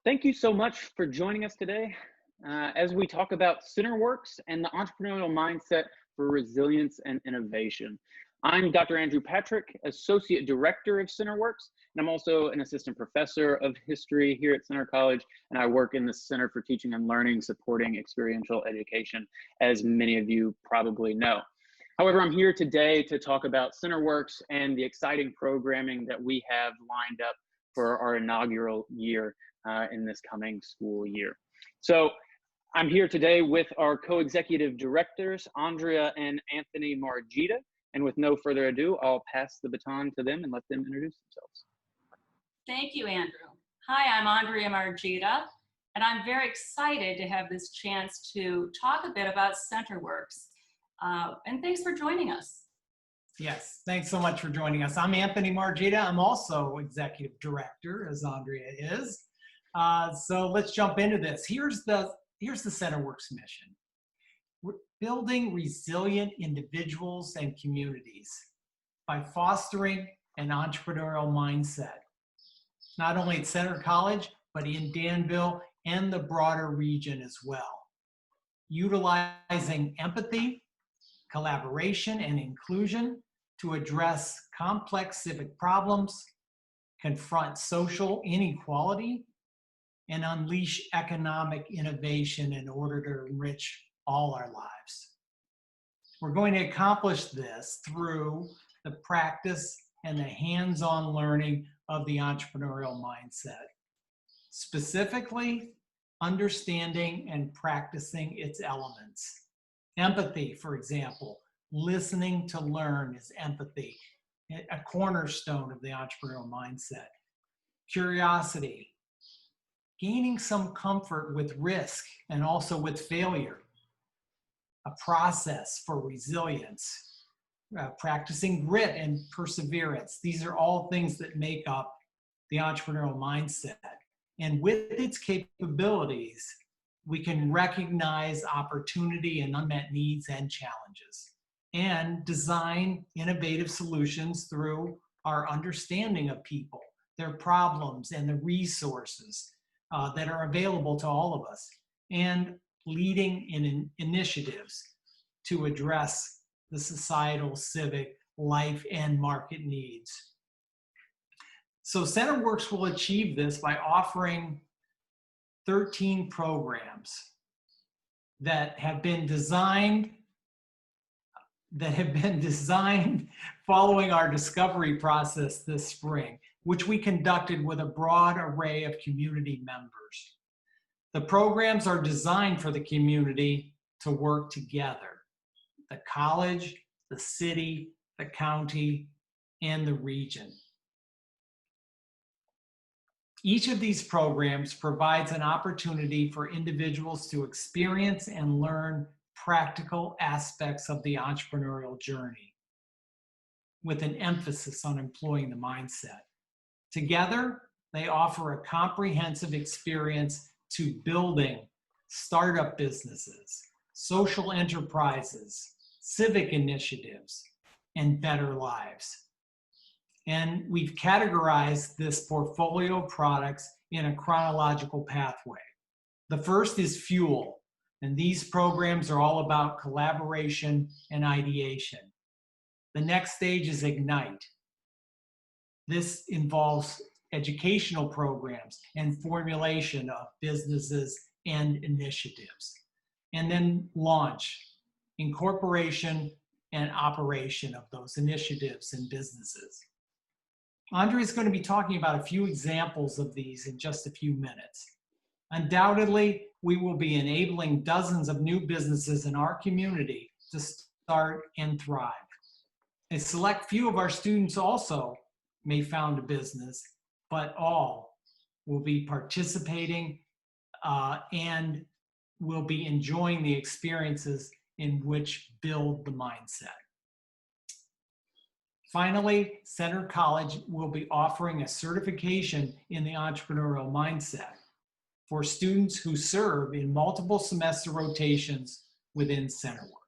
Thank you so much for joining us today as we talk about CentreWorks and the entrepreneurial mindset for resilience and innovation. I'm Dr. Andrew Patrick, Associate Director of CentreWorks, and I'm also an Assistant Professor of History here at Centre College, and I work in the Center for Teaching and Learning, supporting experiential education, as many of you probably know. However, I'm here today to talk about CentreWorks and the exciting programming that we have lined up for our inaugural year in this coming school year. So I'm here today with our co-executive directors, Andrea and Anthony Margita. And with no further ado, I'll pass the baton to them and let them introduce themselves. Thank you, Andrew. Hi, I'm Andrea Margita, and I'm very excited to have this chance to talk a bit about CentreWorks. And thanks for joining us. Yes, thanks so much for joining us. I'm Anthony Margita. I'm also Executive Director, as Andrea is. So let's jump into this. Here's the CentreWorks mission. We're building resilient individuals and communities by fostering an entrepreneurial mindset, not only at Centre College, but in Danville and the broader region as well. Utilizing empathy, collaboration, and inclusion to address complex civic problems, confront social inequality, and unleash economic innovation in order to enrich all our lives. We're going to accomplish this through the practice and the hands-on learning of the entrepreneurial mindset. Specifically, understanding and practicing its elements. Empathy, for example, listening to learn is empathy, a cornerstone of the entrepreneurial mindset. Curiosity, gaining some comfort with risk and also with failure. A process for resilience, practicing grit and perseverance. These are all things that make up the entrepreneurial mindset. And with its capabilities, we can recognize opportunity and unmet needs and challenges, and design innovative solutions through our understanding of people, their problems, and the resources that are available to all of us, and leading in initiatives to address the societal, civic, life, and market needs. So CentreWorks will achieve this by offering 13 programs that have been designed following our discovery process this spring, which we conducted with a broad array of community members. The programs are designed for the community to work together: the college, the city, the county, and the region. Each of these programs provides an opportunity for individuals to experience and learn practical aspects of the entrepreneurial journey, with an emphasis on employing the mindset. Together, they offer a comprehensive experience to building startup businesses, social enterprises, civic initiatives, and better lives. And we've categorized this portfolio of products in a chronological pathway. The first is Fuel, and these programs are all about collaboration and ideation. The next stage is Ignite. This involves educational programs and formulation of businesses and initiatives. And then Launch, incorporation and operation of those initiatives and businesses. Andrea is going to be talking about a few examples of these in just a few minutes. Undoubtedly, we will be enabling dozens of new businesses in our community to start and thrive. A select few of our students also may found a business, but all will be participating and will be enjoying the experiences in which build the mindset. Finally, Centre College will be offering a certification in the entrepreneurial mindset for students who serve in multiple semester rotations within CentreWorks.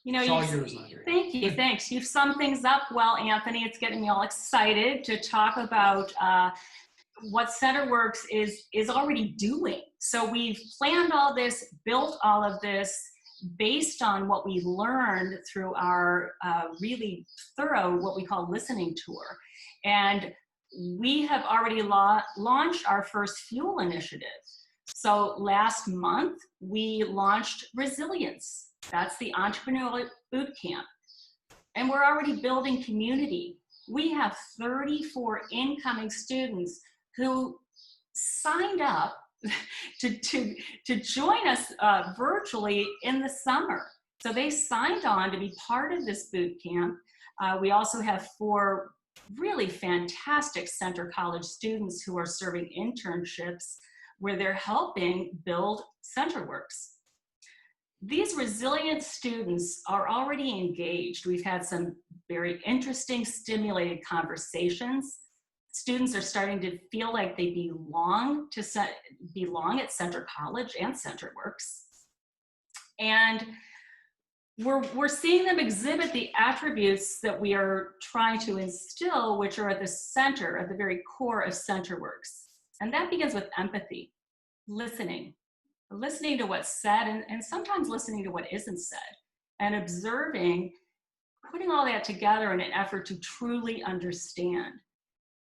You know, It's all yours, Andrea. Thank you, thanks. You've summed things up well, Anthony. It's getting me all excited to talk about what CentreWorks is already doing. So we've planned all this, built all of this based on what we learned through our really thorough, what we call listening tour. And we have already launched our first Fuel initiative. So last month, we launched Resilience. That's the Entrepreneurial Bootcamp. And we're already building community. We have 34 incoming students who signed up to join us virtually in the summer. So they signed on to be part of this boot camp. We also have 4 really fantastic Center College students who are serving internships where they're helping build CentreWorks. These resilient students are already engaged. We've had some very interesting, stimulated conversations. Students are starting to feel like they belong at Center College and CentreWorks. And we're seeing them exhibit the attributes that we are trying to instill, which are at the center, at the very core of CentreWorks. And that begins with empathy, listening to what's said, and sometimes listening to what isn't said, and observing, putting all that together in an effort to truly understand.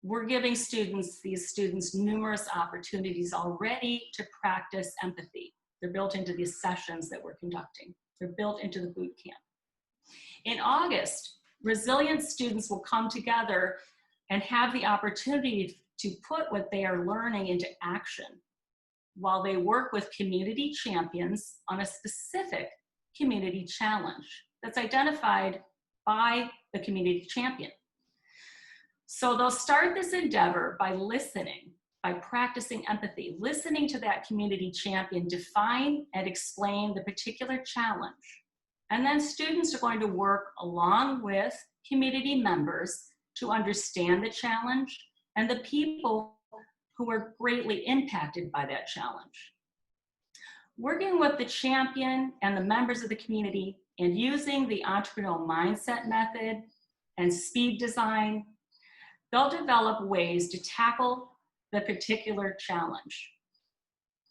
We're giving these students numerous opportunities already to practice empathy. They're built into these sessions that we're conducting. They're built into the boot camp. In August, resilient students will come together and have the opportunity to put what they are learning into action while they work with community champions on a specific community challenge that's identified by the community champion. So they'll start this endeavor by listening, by practicing empathy, listening to that community champion define and explain the particular challenge. And then students are going to work along with community members to understand the challenge and the people who are greatly impacted by that challenge. Working with the champion and the members of the community and using the entrepreneurial mindset method and speed design, they'll develop ways to tackle the particular challenge.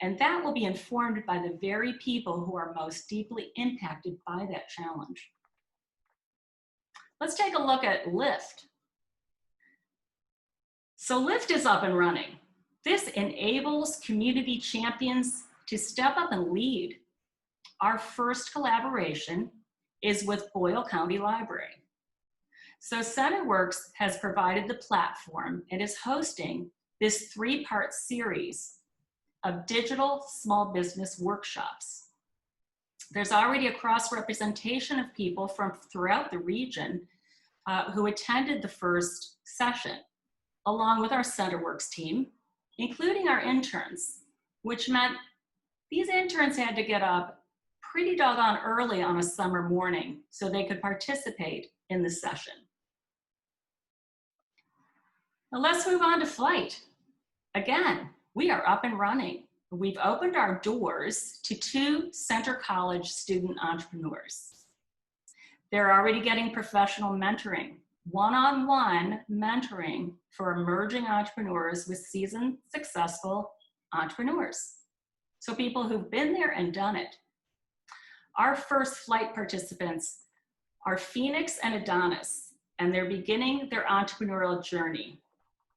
And that will be informed by the very people who are most deeply impacted by that challenge. Let's take a look at LYFT. So LYFT is up and running. This enables community champions to step up and lead. Our first collaboration is with Boyle County Library. So CentreWorks has provided the platform and is hosting this 3-part series of digital small business workshops. There's already a cross-representation of people from throughout the region who attended the first session, along with our CentreWorks team, including our interns, which meant these interns had to get up pretty doggone early on a summer morning so they could participate in the session. Now let's move on to Flight. Again, we are up and running. We've opened our doors to 2 Center College student entrepreneurs. They're already getting professional mentoring, one-on-one mentoring for emerging entrepreneurs with seasoned, successful entrepreneurs. So people who've been there and done it. Our first Flight participants are Phoenix and Adonis, and they're beginning their entrepreneurial journey.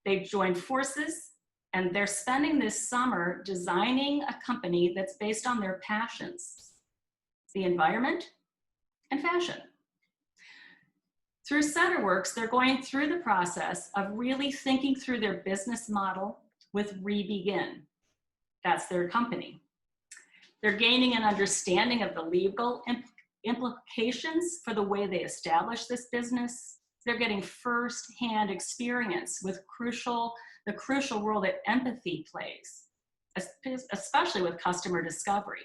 They've joined forces, and they're spending this summer designing a company that's based on their passions, the environment and fashion. Through CentreWorks, they're going through the process of really thinking through their business model with Rebegin. That's their company. They're gaining an understanding of the legal implications for the way they establish this business. They're getting first-hand experience with the crucial role that empathy plays, especially with customer discovery.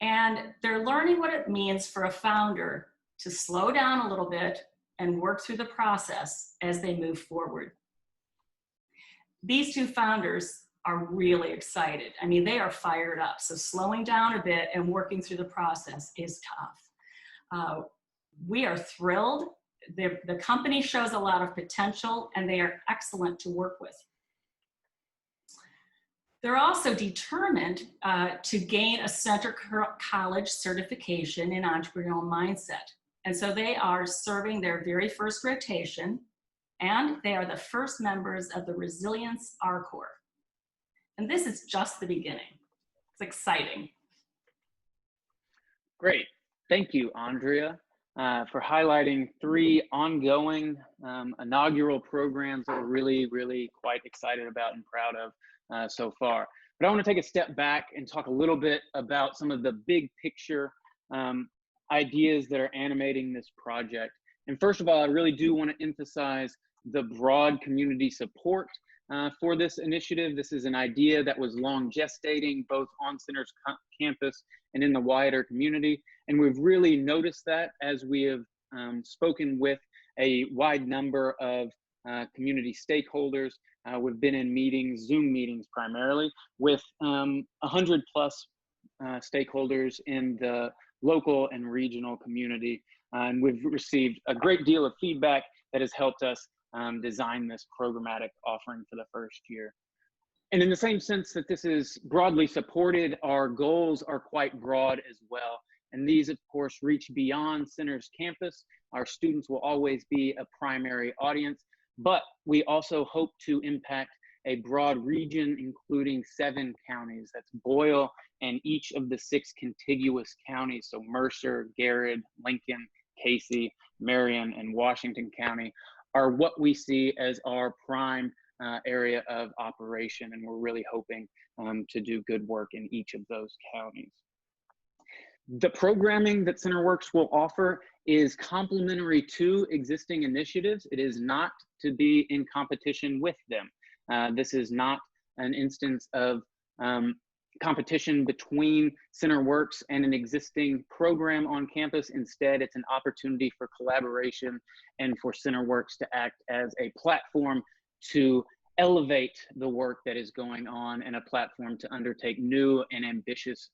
And they're learning what it means for a founder to slow down a little bit and work through the process as they move forward. These 2 founders are really excited. I mean, they are fired up. So slowing down a bit and working through the process is tough. We are thrilled. The company shows a lot of potential, and they are excellent to work with. They're also determined to gain a Center College certification in entrepreneurial mindset. And so they are serving their very first rotation, and they are the first members of the Resilience R Corps. And this is just the beginning. It's exciting. Great. Thank you, Andrea, for highlighting 3 ongoing inaugural programs that we're really, really quite excited about and proud of so far. But I want to take a step back and talk a little bit about some of the big picture ideas that are animating this project. And first of all, I really do want to emphasize the broad community support for this initiative. This is an idea that was long gestating both on Center's campus and in the wider community. And we've really noticed that as we have spoken with a wide number of community stakeholders. We've been in meetings, Zoom meetings primarily, with 100 plus stakeholders in the local and regional community. And we've received a great deal of feedback that has helped us design this programmatic offering for the first year. And in the same sense that this is broadly supported, our goals are quite broad as well. And these, of course, reach beyond Center's campus. Our students will always be a primary audience, but we also hope to impact a broad region, including 7 counties. That's Boyle and each of the 6 contiguous counties. So Mercer, Garrett, Lincoln, Casey, Marion, and Washington County are what we see as our prime area of operation. And we're really hoping to do good work in each of those counties. The programming that CentreWorks will offer is complementary to existing initiatives. It is not to be in competition with them. This is not an instance of competition between CentreWorks and an existing program on campus. Instead, it's an opportunity for collaboration and for CentreWorks to act as a platform to elevate the work that is going on and a platform to undertake new and ambitious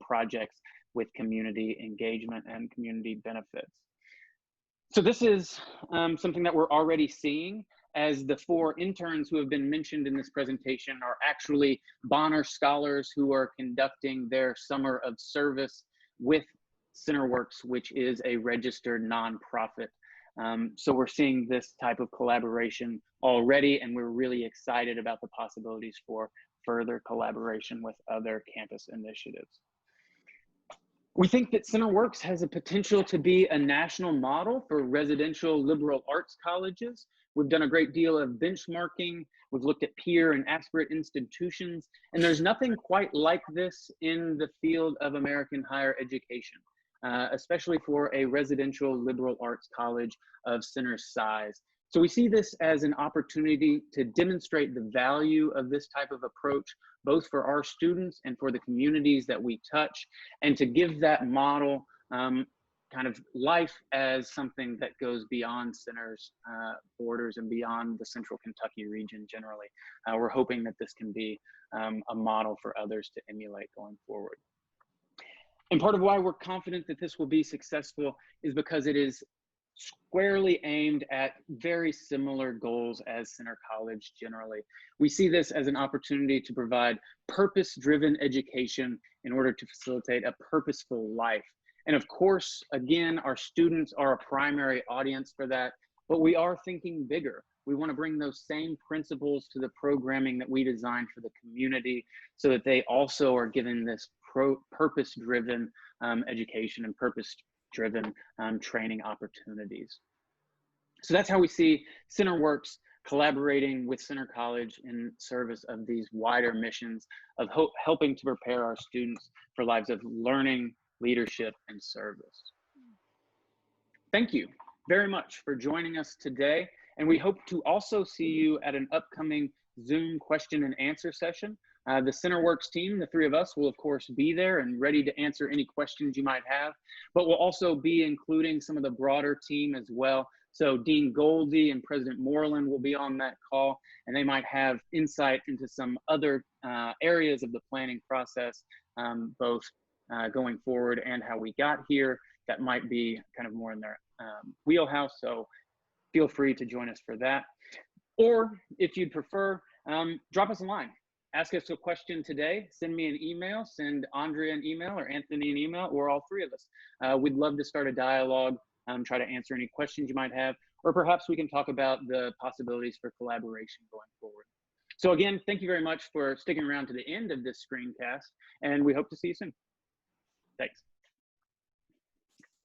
projects with community engagement and community benefits. So this is something that we're already seeing, as the 4 interns who have been mentioned in this presentation are actually Bonner Scholars who are conducting their summer of service with CentreWorks, which is a registered nonprofit. So we're seeing this type of collaboration already, and we're really excited about the possibilities for further collaboration with other campus initiatives. We think that CentreWorks has a potential to be a national model for residential liberal arts colleges. We've done a great deal of benchmarking. We've looked at peer and aspirate institutions, and there's nothing quite like this in the field of American higher education, especially for a residential liberal arts college of Center's size. So we see this as an opportunity to demonstrate the value of this type of approach, both for our students and for the communities that we touch, and to give that model kind of life as something that goes beyond Center's borders and beyond the Central Kentucky region generally. We're hoping that this can be a model for others to emulate going forward. And part of why we're confident that this will be successful is because it is squarely aimed at very similar goals as Center College generally. We see this as an opportunity to provide purpose-driven education in order to facilitate a purposeful life. And of course, again, our students are a primary audience for that, but we are thinking bigger. We want to bring those same principles to the programming that we designed for the community so that they also are given this purpose-driven education and purpose-driven training opportunities. So that's how we see CentreWorks collaborating with Center College in service of these wider missions of helping to prepare our students for lives of learning, leadership, and service. Thank you very much for joining us today. And we hope to also see you at an upcoming Zoom question and answer session. The CentreWorks team, the 3 of us, will of course be there and ready to answer any questions you might have, but we'll also be including some of the broader team as well. So Dean Goldie and President Moreland will be on that call, and they might have insight into some other areas of the planning process, both going forward and how we got here, that might be kind of more in their wheelhouse. So feel free to join us for that. Or if you'd prefer, drop us a line. ask us a question today, send me an email, send Andrea an email or Anthony an email, or all three of us. We'd love to start a dialogue, try to answer any questions you might have, or perhaps we can talk about the possibilities for collaboration going forward. So again, thank you very much for sticking around to the end of this screencast, and we hope to see you soon. Thanks.